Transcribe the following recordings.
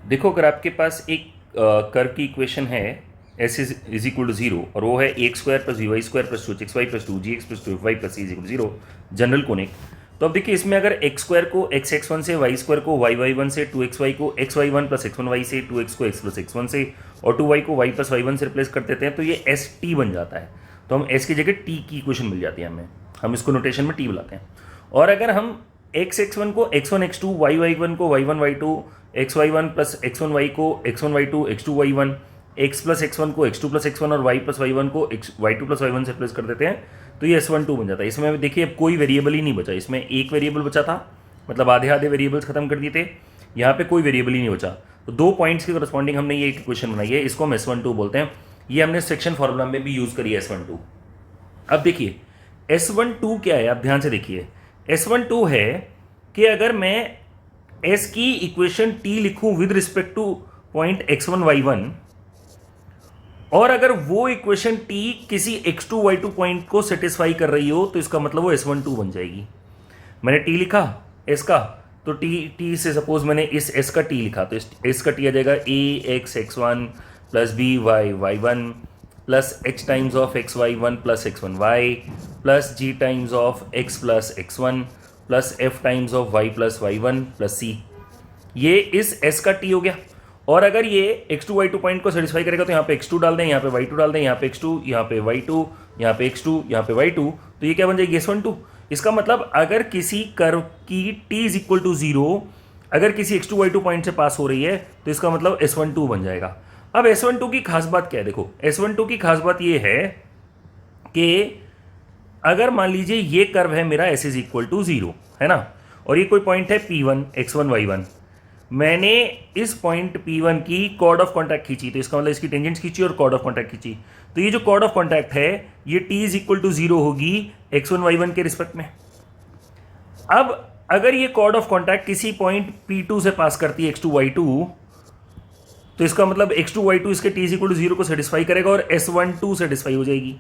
देखो, अगर आपके पास एक कर्व की इक्वेशन है S is equal to zero, और वो है x square plus we Y square plus two x Y plus two ji x plus two F Y plus c is equal zero, general conic. तो अब देखिए, इसमें अगर x square को x x one से, वाई स्क्वायर को Y y one से, to x Y को x y one plus x one Y से, टू एक्स को एक्स प्लस एक्स वन से, और टू वाई को वाई प्लस वाई वन से रिप्लेस कर देते हैं, तो ये एस टी बन जाता है। तो हम एस की जगह टी की इक्वेशन मिल जाती है हमें, हम इसको नोटेशन में टी बुलाते हैं। और अगर हम एक्स एक्स वन को x one x two, y y one को y one y two, x y one plus x one y को x one y two, x two y one, x plus x one को x two plus x one, और y plus y one को x y two plus y one से replace कर देते हैं, तो ये एस वन टू बन जाता है। इसमें देखिए, अब कोई वेरिएबल ही नहीं बचा, इसमें एक वेरिएबल बचा था, मतलब आधे आधे वेरिएबल्स खत्म कर दिए थे, यहाँ पे कोई वेरिएबल ही नहीं बचा। तो दो पॉइंट्स के करस्पॉन्डिंग हमने ये इक्वेशन बनाई है, इसको हम एस वन टू बोलते हैं। ये हमने सेक्शन फॉर्मूला में भी यूज करी है एस वन टू। अब देखिए, एस वन टू क्या है, आप ध्यान से देखिए। एस वन टू है कि अगर मैं एस की इक्वेशन टी लिखूं with respect to point x one y one, और अगर वो इक्वेशन टी किसी x two y two point को सेटिस्फाई कर रही हो, तो इसका मतलब वो एस वन टू बन जाएगी। मैंने टी लिखा एस का, तो टी से सपोज मैंने इस एस का टी लिखा, तो इस एस का टी आ जाएगा a x x one plus b y y one plus h times of x y one plus x one y plus g times of x plus x one plus f times of y plus y one plus c. ये इस S का T हो गया। और अगर ये x two y two point को satisfy करेगा, तो यहाँ पे एक्स टू डाल दें, यहाँ पे वाई टू डाल दें, यहाँ पे एक्स टू, यहाँ पे वाई टू, यहाँ पे एक्स टू, यहाँ पे वाई टू, तो ये क्या बन जाएगी, एस वन टू। इसका मतलब अगर किसी कर्व की T is equal to zero अगर किसी x two y two point से पास हो रही है, तो इसका मतलब एस वन टू बन जाएगा। अब एस वन टू की खास बात क्या है, देखो एस वन टू की खास बात ये है कि अगर मान लीजिए ये कर्व है मेरा S is equal to zero, है ना, और ये कोई पॉइंट है P one x one y one, मैंने इस पॉइंट P1 की कॉर्ड ऑफ कॉन्टैक्ट खींची, तो इसका मतलब इसकी टेंजेंट्स खींची और कॉर्ड ऑफ कॉन्टैक्ट खींची, तो ये जो कॉर्ड ऑफ कॉन्टैक्ट है ये T is equal to zero होगी x1 y1 के रिस्पेक्ट में। अब अगर ये कॉर्ड ऑफ कॉन्टैक्ट किसी पॉइंट P2 से पास करती है x2 y2, तो इसका मतलब x2 y2 इसके T is equal to zero को सेटिस्फाई करेगा और S12 सेटिस्फाई हो जाएगी।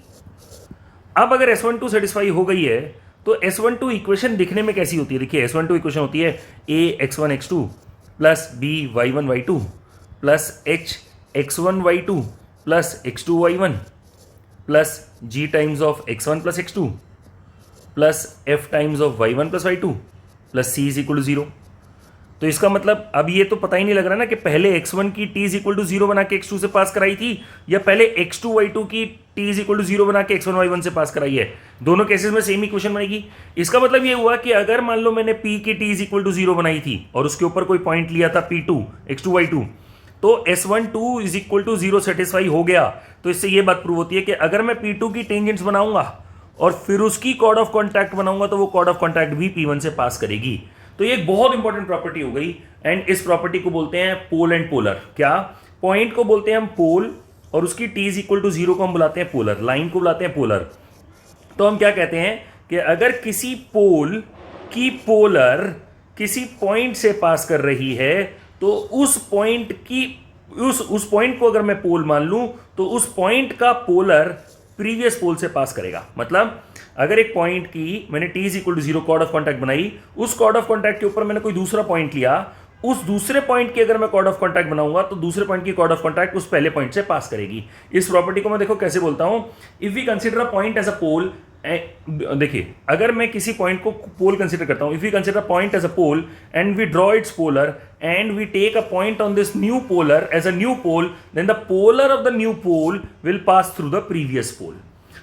अब अगर S12 सेटिस्फाई हो गई है, तो S12 इक्वेशन दिखने में कैसी होती है, देखिए S12 इक्वेशन होती है a x1 x2 plus b y one y two plus h x one y two plus x two y one plus g times of x one plus x two plus f times of y one plus y two plus c is equal to zero. तो इसका मतलब अब ये तो पता ही नहीं लग रहा ना कि पहले x1 की t is equal to zero बना के x2 से पास कराई थी, या पहले x2 y2 की t is equal to zero बना के x1 y1 से पास कराई है। दोनों केसेस में सेम इक्वेशन बनेगी। इसका मतलब ये हुआ कि अगर मान लो मैंने p की t is equal to zero बनाई थी और उसके ऊपर कोई पॉइंट लिया था p2 x2 y2, तो S12 is equal to zero satisfy हो गया। तो इससे ये बात प्रूव होती है कि अगर मैं P2 की टेंजेंट्स बनाऊंगा और फिर उसकी कॉर्ड ऑफ कॉन्टैक्ट बनाऊंगा, तो वो कॉर्ड ऑफ कॉन्टैक्ट भी P1 से पास करेगी। तो ये एक बहुत इंपॉर्टेंट प्रॉपर्टी हो गई, एंड इस प्रॉपर्टी को बोलते हैं पोल एंड पोलर। क्या, पॉइंट को बोलते हैं हम पोल, और उसकी t is equal to zero को हम बुलाते हैं पोलर, लाइन को बुलाते हैं पोलर। तो हम क्या कहते हैं कि अगर किसी पोल की पोलर किसी पॉइंट से पास कर रही है, तो उस पॉइंट की उस पॉइंट को अगर मैं पोल मान लूं, तो उस पॉइंट का पोलर प्रीवियस पोल से पास करेगा। मतलब अगर एक पॉइंट की मैंने t is equal to zero chord of contact बनाई, उस कॉर्ड ऑफ कॉन्टैक्ट के ऊपर मैंने कोई दूसरा पॉइंट लिया, उस दूसरे पॉइंट की अगर मैं कॉर्ड ऑफ कॉन्टैक्ट बनाऊंगा, तो दूसरे पॉइंट की कॉर्ड ऑफ कॉन्टैक्ट उस पहले पॉइंट से पास करेगी। इस प्रॉपर्टी को मैं देखो कैसे बोलता हूं, if we consider a point as a pole. देखिए, अगर मैं किसी पॉइंट को पोल कंसीडर करता हूं, if we consider point as a pole and we draw its polar and we take a point on this new polar as a new pole, then the polar of the new pole will pass through the previous pole.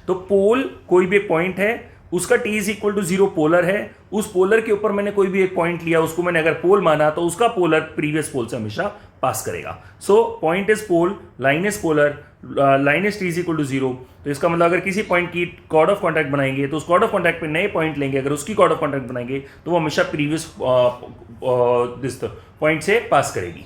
तो pole कोई भी एक point है, उसका t is equal to zero polar है, उस polar के ऊपर मैंने कोई भी एक पॉइंट लिया, उसको मैंने अगर पोल माना, तो उसका पोलर प्रीवियस पोल से हमेशा पास करेगा। So point is pole, line is polar, line is t is equal to zero. तो इसका मतलब अगर किसी पॉइंट की कॉर्ड ऑफ कॉन्टैक्ट बनाएंगे, तो उस कॉर्ड ऑफ कॉन्टैक्ट पे नए पॉइंट लेंगे, अगर उसकी कॉर्ड ऑफ कॉन्टैक्ट बनाएंगे, तो वो हमेशा प्रीवियस दिस पॉइंट से पास करेगी।